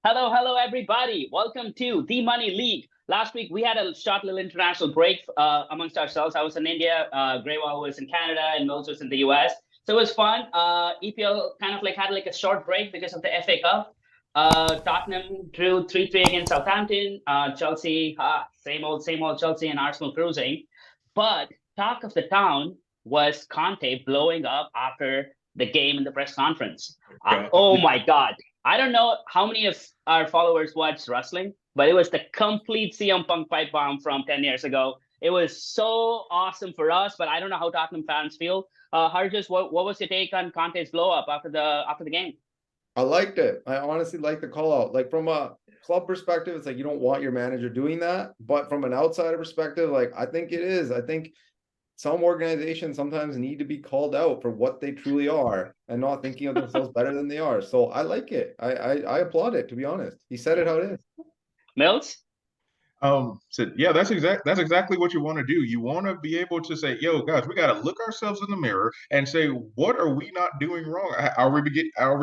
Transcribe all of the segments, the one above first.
Hello, everybody. Welcome to the Money League. Last week we had a short little international break amongst ourselves. I was in India, Grewal was in Canada, and Mills was in the US. So it was fun. EPL kind of like had like a short break because of the FA Cup. Tottenham drew 3-3 against Southampton. Chelsea, same old Chelsea and Arsenal cruising. But talk of the town was Conte blowing up after the game in the press conference. Oh my God. I don't know how many of our followers watch wrestling, but it was the complete CM Punk pipe bomb from 10 years ago. It was so awesome for us, but I don't know how Tottenham fans feel. Harjas, what was your take on Conte's blow up after the game? I liked it. I honestly like the call out. Like from a club perspective, it's like you don't want your manager doing that. But from an outsider perspective, like I think it is. I think some organizations sometimes need to be called out for what they truly are and not thinking of themselves better than they are. So I like it. I applaud it, to be honest. He said it how it is. Mills? So yeah, that's exactly what you want to do. You want to be able to say, "Yo, guys, we got to look ourselves in the mirror and say, what are we not doing wrong? Are we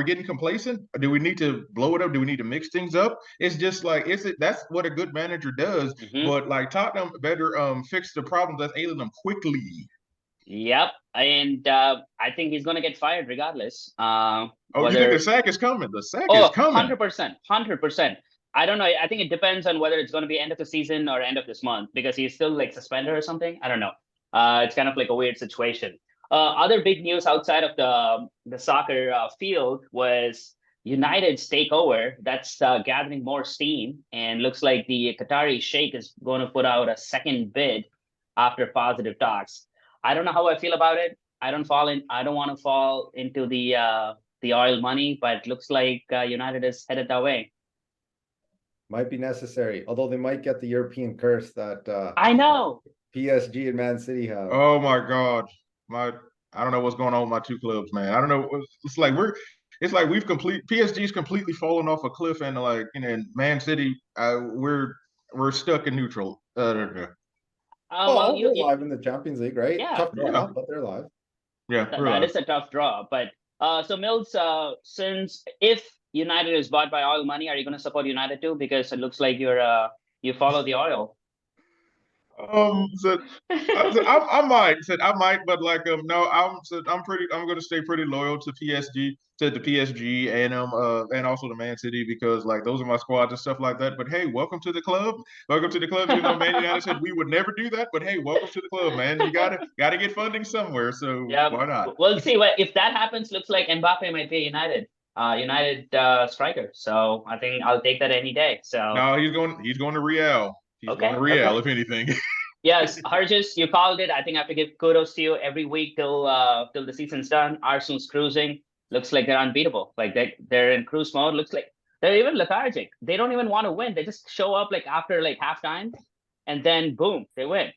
getting complacent? Do we need to blow it up? Do we need to mix things up?" It's just like that's what a good manager does. Mm-hmm. But like Tottenham better fix the problems that's ailing them quickly. Yep. And I think he's going to get fired regardless. Oh, you think the sack is coming? The sack is Oh, coming. 100%. 100%. I don't know. I think it depends on whether it's going to be end of the season or end of this month because he's still like suspended or something. I don't know. It's kind of like a weird situation. Other big news outside of the soccer field was United's takeover. That's gathering more steam, and looks like the Qatari Sheikh is going to put out a second bid after positive talks. I don't know how I feel about it. I don't want to fall into the oil money, but it looks like United is headed that way. Might be necessary, although they might get the European curse that I know. PSG and Man City have. Oh my God, I don't know what's going on with my two clubs, man. I don't know. It's like PSG's completely fallen off a cliff, and like Man City, we're stuck in neutral. Well, They're live in the Champions League, right? yeah, Tough draw, but they're live. Yeah, that is a tough draw. But so Mills, since if United is bought by oil money, are you going to support United too? Because it looks like you follow the oil. So I might, but like no, I'm going to stay pretty loyal to PSG and also to Man City because like those are my squads and stuff like that. But hey, welcome to the club. Welcome to the club. Even though Man United said we would never do that, but hey, welcome to the club, man. You gotta get funding somewhere, so Yeah, why not? we'll see. What if that happens? Looks like Mbappe might be United striker. So I think I'll take that any day. So No, he's going to Real. He's going to Real, okay. if anything. Yes, Harjis, you called it. I think I have to give kudos to you every week till the season's done. Arsenal's cruising. Looks like they're unbeatable. Like they're in cruise mode. Looks like they're even lethargic. They don't even want to win. They just show up like after like halftime, and then boom, they win.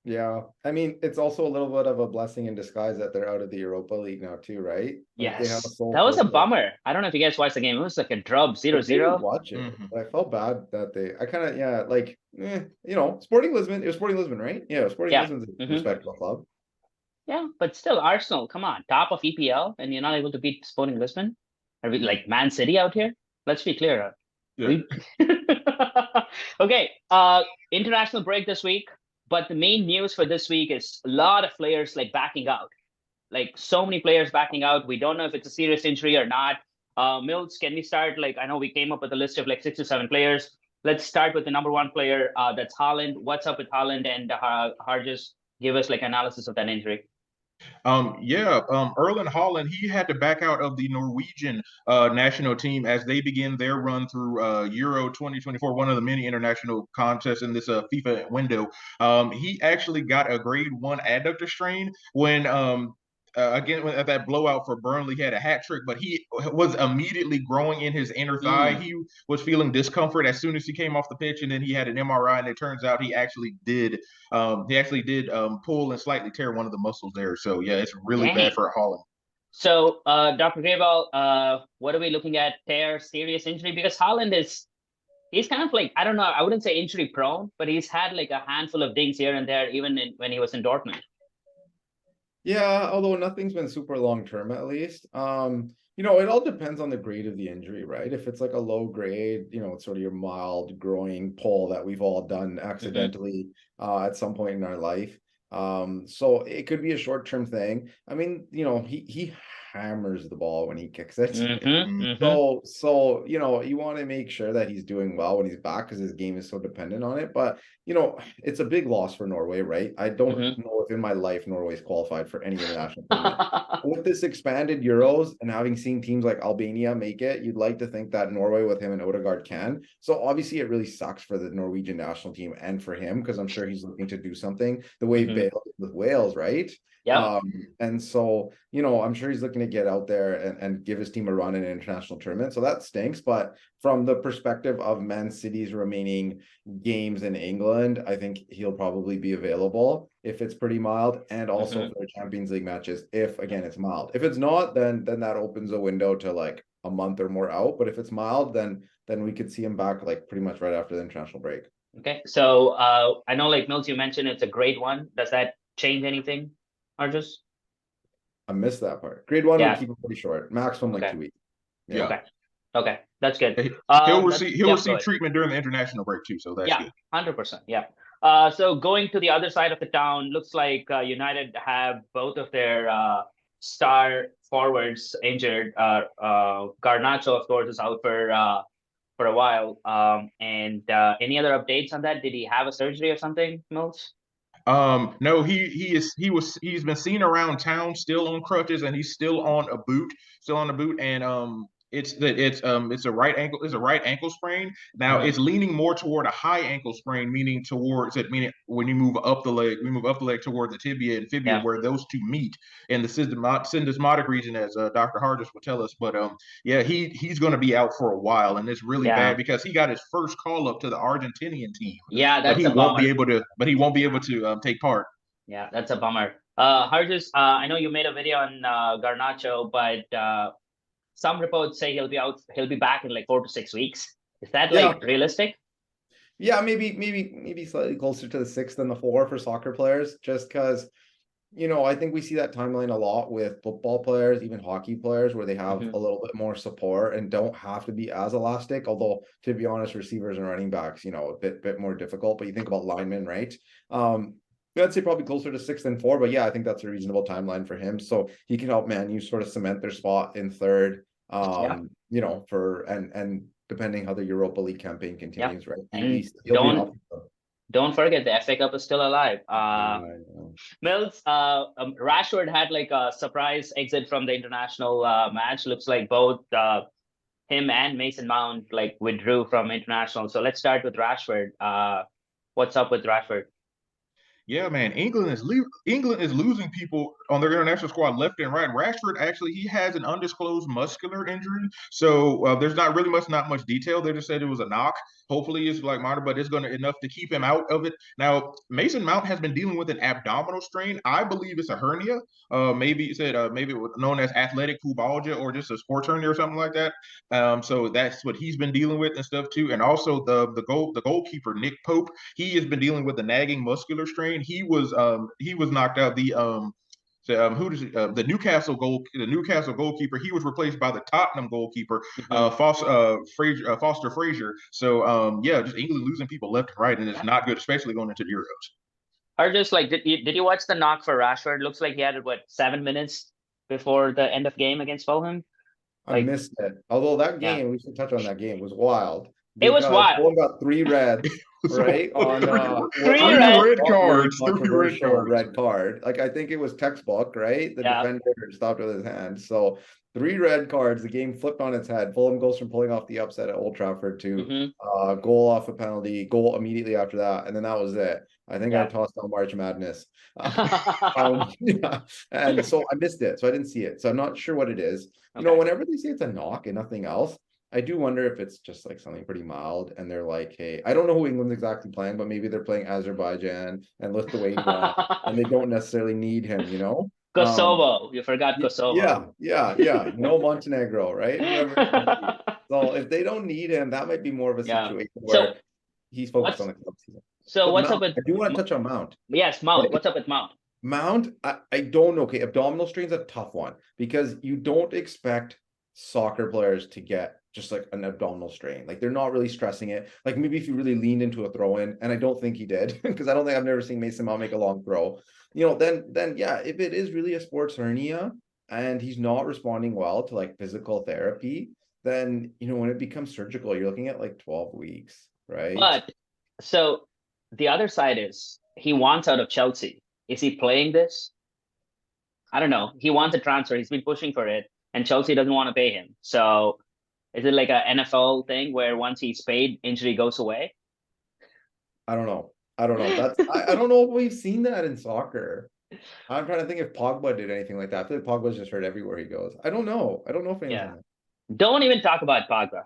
Yeah, I mean, it's also a little bit of a blessing in disguise that they're out of the Europa League now too, right? Like they have a Yes, sole that was a purpose. bummer. I don't know if you guys watched the game. It was like a drub, I didn't 0-0. watch it, Mhm. but I felt bad that I kind of like Sporting Lisbon. It was Sporting Lisbon, right? Yeah, Sporting Yeah. Lisbon's a Hmm. respectable club. Yeah, but still, Arsenal, come on, top of EPL, and you're not able to beat Sporting Lisbon. Are we like Man City out here? Let's be clear. Yeah. We... Okay, international break this week, but the main news for this week is a lot of players like backing out. Like so many players backing out. We don't know if it's a serious injury or not. Mills, can we start? Like I know we came up with a list of like 6 to 7 players. Let's start with the number one player. That's Haaland. What's up with Haaland? And Harjus, give us like analysis of that injury. Erling Haaland, he had to back out of the Norwegian national team as they begin their run through Euro 2024, one of the many international contests in this FIFA window. He actually got a grade 1 adductor strain when again at that blowout for Burnley. He had a hat trick, but he was immediately growing in his inner thigh. He was feeling discomfort as soon as he came off the pitch, and then he had an MRI, and it turns out he actually did pull and slightly tear one of the muscles there. So yeah, it's really bad for Haaland. So, Dr. Grayball, what are we looking at? Tear, serious injury? Because Haaland he's kind of like, I don't know, I wouldn't say injury prone, but he's had like a handful of dings here and there, even when he was in Dortmund. Yeah, although nothing's been super long term at least. It all depends on the grade of the injury, right? If it's like a low grade, it's sort of your mild growing pull that we've all done accidentally at some point in our life. So it could be a short-term thing. I mean, he hammers the ball when he kicks it. So you want to make sure that he's doing well when he's back because his game is so dependent on it. But it's a big loss for Norway, right? I don't know if in my life Norway's qualified for any international tournament. With this expanded Euros and having seen teams like Albania make it, you'd like to think that Norway with him and Odegaard can. So obviously it really sucks for the Norwegian national team and for him because I'm sure he's looking to do something the way Bale did with Wales, right? Yeah. And so, I'm sure he's looking to get out there and give his team a run in an international tournament. So that stinks. But from the perspective of Man City's remaining games in England, I think he'll probably be available if it's pretty mild, and also for the Champions League matches, if again it's mild. If it's not, then that opens a window to like a month or more out. But if it's mild, then we could see him back like pretty much right after the international break. Okay. So I know, like Mills, you mentioned it's a grade 1. Does that change anything? Or just I missed that part. Grade 1 would keep it pretty short, maximum like 2 weeks. Yeah. Okay, that's good. He'll receive treatment during the international break too, so that's good. 100%. Yeah. So going to the other side of the town, looks like United have both of their star forwards injured. Garnacho, of course, is out for a while. And any other updates on that? Did he have a surgery or something, Mills? No, he's been seen around town still on crutches, and he's still on a boot, and it's a right ankle sprain. Now it's leaning more toward a high ankle sprain, meaning when you move up the leg, toward the tibia and fibula, where those two meet in the syndesmotic region, as Dr. Hargis would tell us. But he's going to be out for a while, and it's really bad because he got his first call up to the Argentinian team. Yeah, that's but he won't be able to take part. Yeah, that's a bummer. Hargis, I know you made a video on Garnacho, but some reports say he'll be back in like 4 to 6 weeks. Is that like realistic? Yeah, maybe slightly closer to the 6 than the 4 for soccer players, just because I think we see that timeline a lot with football players, even hockey players, where they have a little bit more support and don't have to be as elastic. Although, to be honest, receivers and running backs, a bit more difficult. But you think about linemen, right? I'd say probably closer to 6 than 4, but yeah, I think that's a reasonable timeline for him. So he can help Man U sort of cement their spot in third. And depending how the Europa League campaign continues, right? And don't forget the FA Cup is still alive. Mills, Rashford had like a surprise exit from the international match. Looks like both him and Mason Mount like withdrew from international. So let's start with Rashford. What's up with Rashford? Yeah, man, England is losing people on their international squad left and right. Rashford, actually, he has an undisclosed muscular injury, so there's not much detail. They just said it was a knock. Hopefully, it's like minor, but it's enough to keep him out of it. Now, Mason Mount has been dealing with an abdominal strain. I believe it's a hernia. Maybe it was known as athletic pubalgia or just a sports hernia or something like that. So that's what he's been dealing with and stuff too. And also the goalkeeper Nick Pope, he has been dealing with a nagging muscular strain. He was knocked out. The Newcastle goalkeeper, he was replaced by the Tottenham goalkeeper, Foster Fraser. So just England losing people left and right, and it's not good, especially going into the Euros. Or just like, did you watch the knock for Rashford? Looks like he had 7 minutes before the end of game against Fulham. I missed it. Although that game, we should touch on that game, was wild. It was wild. Fulham got 3 reds, right? On 3 red cards. 3 red card. Like, I think it was textbook, right? The defender stopped with his hand. So 3 red cards. The game flipped on its head. Fulham goes from pulling off the upset at Old Trafford to goal off a penalty, goal immediately after that, and then that was it. I think I tossed on March Madness. And so I missed it. So I didn't see it. So I'm not sure what it is. Whenever they say it's a knock and nothing else, I do wonder if it's just like something pretty mild and they're like, hey, I don't know who England's exactly playing, but maybe they're playing Azerbaijan and Lithuania and they don't necessarily need him, Kosovo, you forgot Kosovo. Yeah. No Montenegro, right? So if they don't need him, that might be more of a situation where he's focused on the club season. So but what's Mount, up with? I do want to touch on Mount. Yes, Mount. What's up with Mount? Mount, I don't know. Okay, abdominal strain's a tough one because you don't expect soccer players to get just like an abdominal strain. Like they're not really stressing it. Like maybe if you really leaned into a throw in, and I don't think he did, because I've never seen Mason Mount make a long throw. Then yeah, if it is really a sports hernia and he's not responding well to like physical therapy, then when it becomes surgical, you're looking at like 12 weeks, right? But so the other side is he wants out of Chelsea. Is he playing this? I don't know. He wants a transfer. He's been pushing for it, and Chelsea doesn't want to pay him. So is it like a NFL thing where once he's paid, injury goes away? I don't know. I don't know if we've seen that in soccer. I'm trying to think if Pogba did anything like that. I feel like Pogba's just hurt everywhere he goes. I don't know if anyone's Yeah. Don't even talk about Pogba.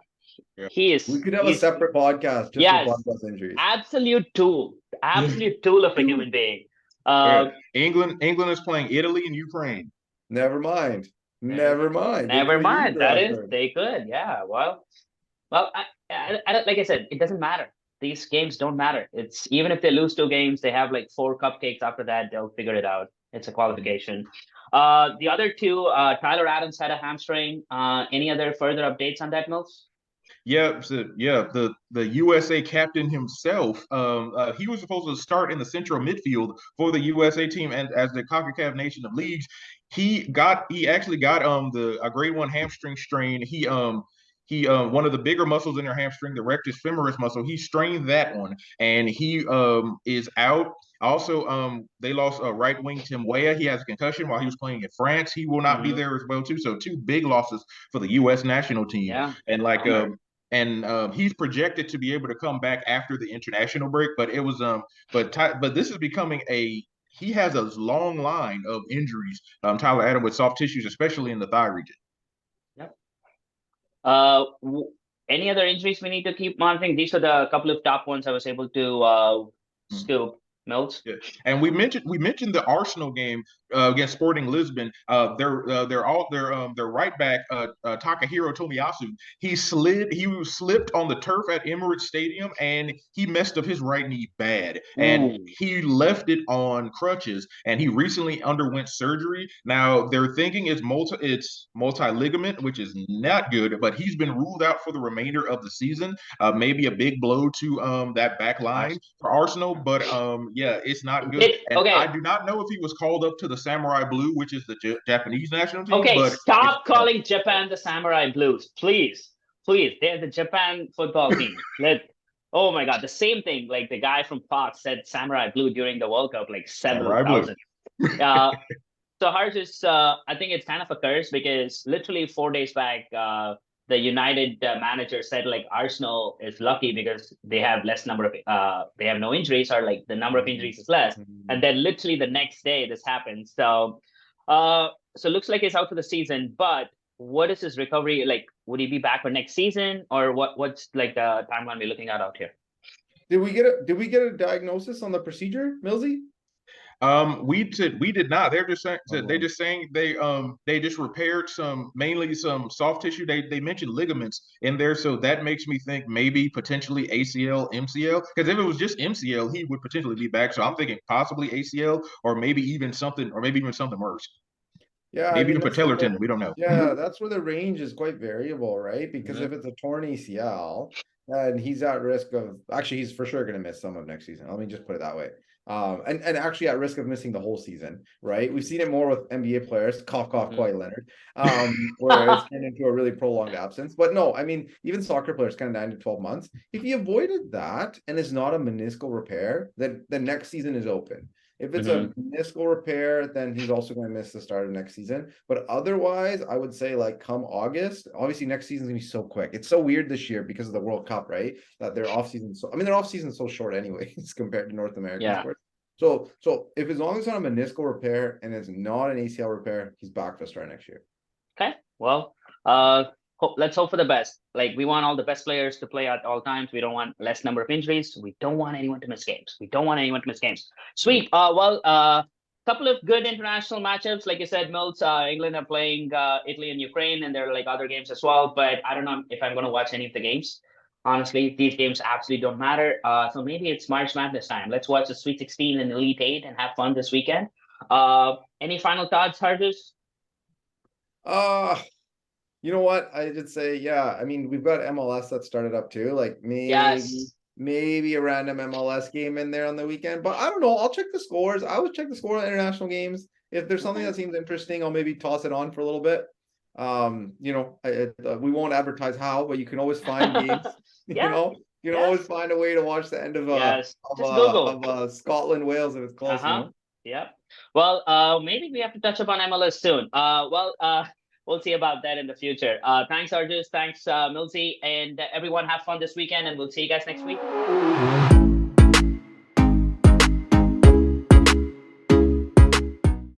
Yeah. We could have a separate podcast just for Pogba's injuries. Absolute tool of a human being. England is playing Italy and Ukraine. Never mind. That is, they could. Yeah. Well, I like I said, it doesn't matter. These games don't matter. It's even if they lose 2 games, they have like 4 cupcakes after that. They'll figure it out. It's a qualification. The other 2, Tyler Adams had a hamstring. Any other further updates on that, Mills? Yeah, the USA captain himself, he was supposed to start in the central midfield for the USA team, and as the CONCACAF Nation of Leagues, he actually got a grade 1 hamstring strain. He one of the bigger muscles in their hamstring, the rectus femoris muscle, he strained that one, and he is out. Also, they lost right wing Tim Weah. He has a concussion while he was playing in France. He will not be there as well too. So 2 big losses for the U.S. national team. Yeah. And he's projected to be able to come back after the international break. But it was but this is becoming he has a long line of injuries. Tyler Adams with soft tissues, especially in the thigh region. Any other injuries we need to keep monitoring? These are the couple of top ones I was able to scoop. Mills. Yeah. And we mentioned the Arsenal game against Sporting Lisbon. Their right back Takahiro Tomiyasu. He slipped on the turf at Emirates Stadium and he messed up his right knee bad. And he left it on crutches. And he recently underwent surgery. Now they're thinking it's multi ligament, which is not good. But he's been ruled out for the remainder of the season. Maybe a big blow to that back line for Arsenal, but yeah, it's not good. And I do not know if he was called up to the Samurai Blue, which is the Japanese national team. Okay, but stop calling Japan the Samurai Blues, please. They're the Japan football team. Oh my God, the same thing. Like the guy from Fox said, Samurai Blue during the World Cup, like 7,000. So Harsh, I think it's kind of a curse because literally 4 days back, the United manager said like Arsenal is lucky because they have less number of they have no injuries, or like the number of injuries is less. And then literally the next day this happens. So so looks like he's out for the season. But what is his recovery like? Would he be back for next season, or what's like the timeline we're looking at out here? Did we get a diagnosis on the procedure, Millsy? We did not. They're just saying they just repaired mainly some soft tissue. They mentioned ligaments in there, so that makes me think maybe potentially ACL, MCL. Because if it was just MCL, he would potentially be back. So I'm thinking possibly ACL, or maybe even something worse. Yeah, maybe even patellar tendon. We don't know. Yeah, that's where the range is quite variable, right? Because if it's a torn ACL, then he's at risk of he's for sure going to miss some of next season. Let me just put it that way. And actually at risk of missing the whole season, right? We've seen it more with NBA players, cough, Kawhi Leonard, where it's turned into a really prolonged absence. But no, I mean, even soccer players kind of 9 to 12 months. If he avoided that and is not a meniscal repair, then the next season is open. If it's a meniscal repair, then he's also going to miss the start of next season. But otherwise, I would say like come August, obviously next season's going to be so quick. It's so weird this year because of the World Cup, right? That their off season. Their off season is so short anyways compared to North American sports. So if as long as it's not a meniscal repair and it's not an ACL repair, he's back for the start next year. Okay. Well, let's hope for the best. Like we want all the best players to play at all times. We don't want less number of injuries. We don't want anyone to miss games. Sweet. Couple of good international matchups. Like you said, Mills, England are playing Italy and Ukraine, and there are like other games as well. But I don't know if I'm going to watch any of the games. Honestly, these games absolutely don't matter. So maybe it's March Madness time. Let's watch the Sweet 16 and Elite 8 and have fun this weekend. Any final thoughts, Harjus? You know what? I did say, yeah. I mean, we've got MLS that started up too. Like Yes. maybe a random MLS game in there on the weekend. But I don't know. I'll check the scores. I always check the score on international games. If there's something that seems interesting, I'll maybe toss it on for a little bit. You know, we won't advertise how, but you can always find games. You Yeah. know, you can Yeah. always find a way to watch the end of Yes. Just Google. Scotland Wales if it's close. You know. Yep. Well, maybe we have to touch upon MLS soon. We'll see about that in the future. Thanks, Arjus. Thanks, Milsey. And everyone have fun this weekend, and we'll see you guys next week.